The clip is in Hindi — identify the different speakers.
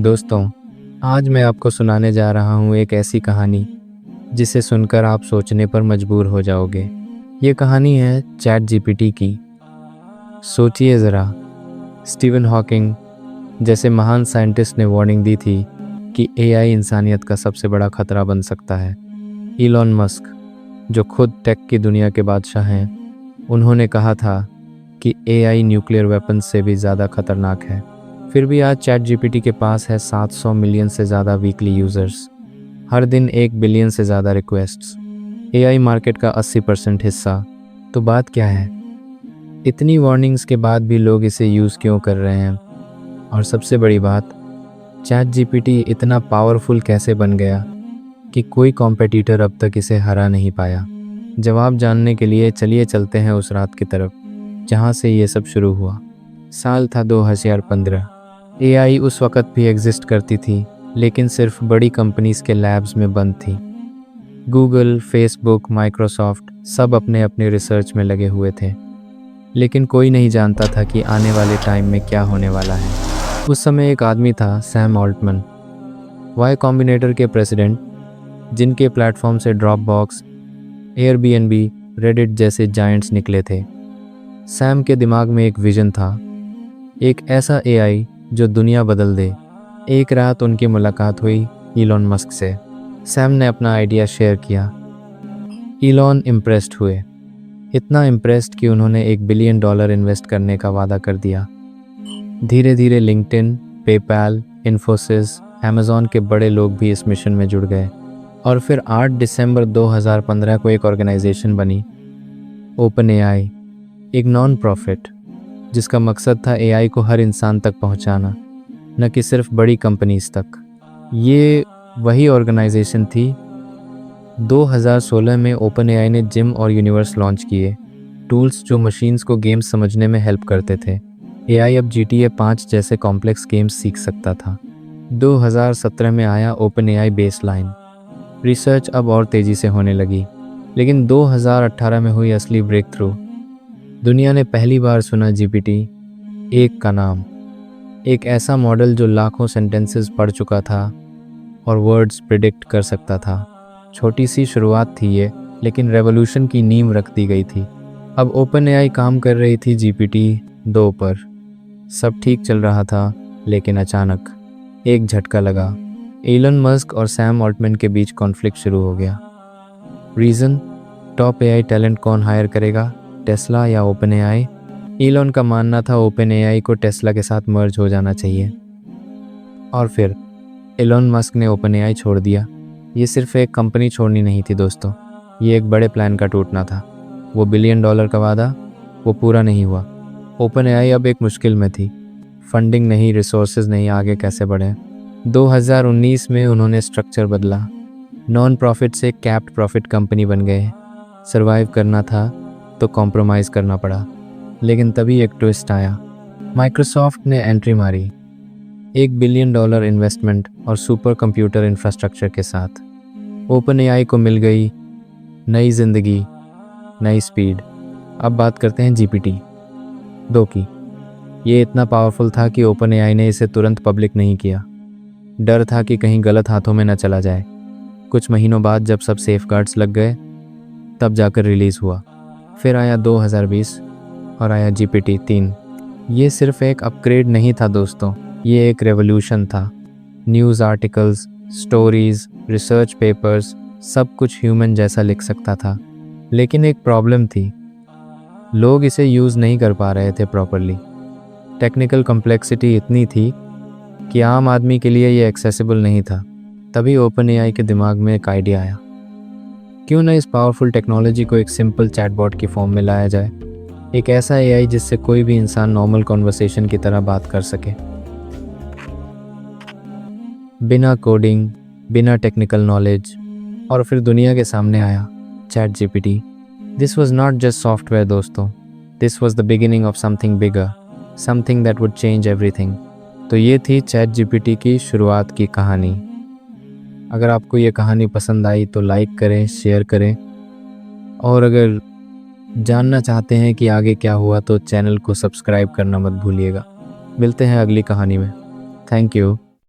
Speaker 1: दोस्तों, आज मैं आपको सुनाने जा रहा हूँ एक ऐसी कहानी जिसे सुनकर आप सोचने पर मजबूर हो जाओगे। ये कहानी है चैट जीपीटी की। सोचिए ज़रा, स्टीवन हॉकिंग जैसे महान साइंटिस्ट ने वार्निंग दी थी कि एआई इंसानियत का सबसे बड़ा खतरा बन सकता है। इलॉन मस्क, जो खुद टेक की दुनिया के बादशाह हैं, उन्होंने कहा था कि एआई न्यूक्लियर वेपन्स से भी ज़्यादा खतरनाक है। फिर भी आज चैट जीपीटी के पास है 700 मिलियन से ज़्यादा वीकली यूज़र्स, हर दिन 1 बिलियन से ज़्यादा रिक्वेस्ट्स, एआई मार्केट का 80% हिस्सा। तो बात क्या है? इतनी वार्निंग्स के बाद भी लोग इसे यूज़ क्यों कर रहे हैं? और सबसे बड़ी बात, चैट जीपीटी इतना पावरफुल कैसे बन गया कि कोई कॉम्पिटिटर अब तक इसे हरा नहीं पाया? जवाब जानने के लिए चलिए चलते हैं उस रात की तरफ जहाँ से ये सब शुरू हुआ। साल था 2015। एआई उस वक़्त भी एग्जिस्ट करती थी, लेकिन सिर्फ बड़ी कंपनीज़ के लैब्स में बंद थी। गूगल, फेसबुक, माइक्रोसॉफ्ट सब अपने अपने रिसर्च में लगे हुए थे, लेकिन कोई नहीं जानता था कि आने वाले टाइम में क्या होने वाला है। उस समय एक आदमी था, सैम ऑल्टमैन, वाई कॉम्बिनेटर के प्रेसिडेंट, जिनके प्लेटफॉर्म से ड्रॉपबॉक्स, एयरबीएनबी, रेडिट जैसे जायंट्स निकले थे। सैम के दिमाग में एक विजन था, एक ऐसा एआई जो दुनिया बदल दे। एक रात उनकी मुलाकात हुई इलॉन मस्क से। सैम ने अपना आइडिया शेयर किया। इलॉन इम्प्रेस्ड हुए, इतना इम्प्रेस्ड कि उन्होंने $1 बिलियन इन्वेस्ट करने का वादा कर दिया। धीरे धीरे लिंक्डइन, पेपैल, इन्फोसिस, अमेज़ॉन के बड़े लोग भी इस मिशन में जुड़ गए। और फिर 8 दिसंबर 2015 को एक ऑर्गेनाइजेशन बनी, ओपन एआई, एक नॉन प्रॉफिट, जिसका मकसद था एआई को हर इंसान तक पहुंचाना, न कि सिर्फ बड़ी कंपनीज तक। ये वही ऑर्गेनाइजेशन थी। 2016 में ओपन एआई ने जिम और यूनिवर्स लॉन्च किए, टूल्स जो मशीन्स को गेम्स समझने में हेल्प करते थे। एआई अब GTA 5 जैसे कॉम्प्लेक्स गेम्स सीख सकता था। 2017 में आया ओपन एआई बेसलाइन। रिसर्च अब और तेज़ी से होने लगी, लेकिन 2018 में हुई असली ब्रेक थ्रू। दुनिया ने पहली बार सुना GPT-1 का नाम, एक ऐसा मॉडल जो लाखों सेंटेंसेस पढ़ चुका था और वर्ड्स प्रिडिक्ट कर सकता था। छोटी सी शुरुआत थी ये, लेकिन रेवोल्यूशन की नींव रख दी गई थी। अब ओपन एआई काम कर रही थी GPT-2 पर। सब ठीक चल रहा था, लेकिन अचानक एक झटका लगा। इलॉन मस्क और सैम ऑल्टमैन के बीच कॉन्फ्लिक्ट शुरू हो गया। रीज़न, टॉप एआई टैलेंट कौन हायर करेगा, टेस्ला या ओपन एआई? इलॉन का मानना था ओपन एआई को टेस्ला के साथ मर्ज हो जाना चाहिए। और फिर इलॉन मस्क ने ओपन एआई छोड़ दिया। ये सिर्फ एक कंपनी छोड़नी नहीं थी दोस्तों, ये एक बड़े प्लान का टूटना था। वो $1 बिलियन का वादा, वो पूरा नहीं हुआ। ओपन एआई अब एक मुश्किल में थी, फंडिंग नहीं, रिसोर्सेज नहीं, आगे कैसे बढ़े? 2019 में उन्होंने स्ट्रक्चर बदला, नॉन प्रॉफिट से कैप्ड प्रॉफिट कंपनी बन गए। सर्वाइव करना था तो कॉम्प्रोमाइज़ करना पड़ा। लेकिन तभी एक ट्विस्ट आया। माइक्रोसॉफ्ट ने एंट्री मारी, $1 बिलियन इन्वेस्टमेंट और सुपर कंप्यूटर इंफ्रास्ट्रक्चर के साथ। ओपन एआई को मिल गई नई जिंदगी, नई स्पीड। अब बात करते हैं GPT-2 की। ये इतना पावरफुल था कि ओपन एआई ने इसे तुरंत पब्लिक नहीं किया। डर था कि कहीं गलत हाथों में न चला जाए। कुछ महीनों बाद जब सब सेफगार्ड्स लग गए, तब जाकर रिलीज़ हुआ। फिर आया 2020 और आया GPT-3। ये सिर्फ एक अपग्रेड नहीं था दोस्तों, ये एक रेवोल्यूशन था। News articles, stories, research papers, सब कुछ ह्यूमन जैसा लिख सकता था। लेकिन एक प्रॉब्लम थी, लोग इसे यूज़ नहीं कर पा रहे थे प्रॉपरली। टेक्निकल कॉम्प्लेक्सिटी इतनी थी कि आम आदमी के लिए ये एक्सेसिबल नहीं था। तभी ओपन एआई के दिमाग में एक आइडिया आया, क्यों ना इस पावरफुल टेक्नोलॉजी को एक सिंपल चैटबॉट की फॉर्म में लाया जाए। एक ऐसा एआई जिससे कोई भी इंसान नॉर्मल कॉन्वर्सेशन की तरह बात कर सके, बिना कोडिंग, बिना टेक्निकल नॉलेज। और फिर दुनिया के सामने आया ChatGPT. This was not just software दोस्तों, this was the beginning of something bigger, something that would change everything. तो ये थी चैट जीपीटी की शुरुआत की कहानी। अगर आपको ये कहानी पसंद आई तो लाइक करें, शेयर करें, और अगर जानना चाहते हैं कि आगे क्या हुआ तो चैनल को सब्सक्राइब करना मत भूलिएगा। मिलते हैं अगली कहानी में। Thank you.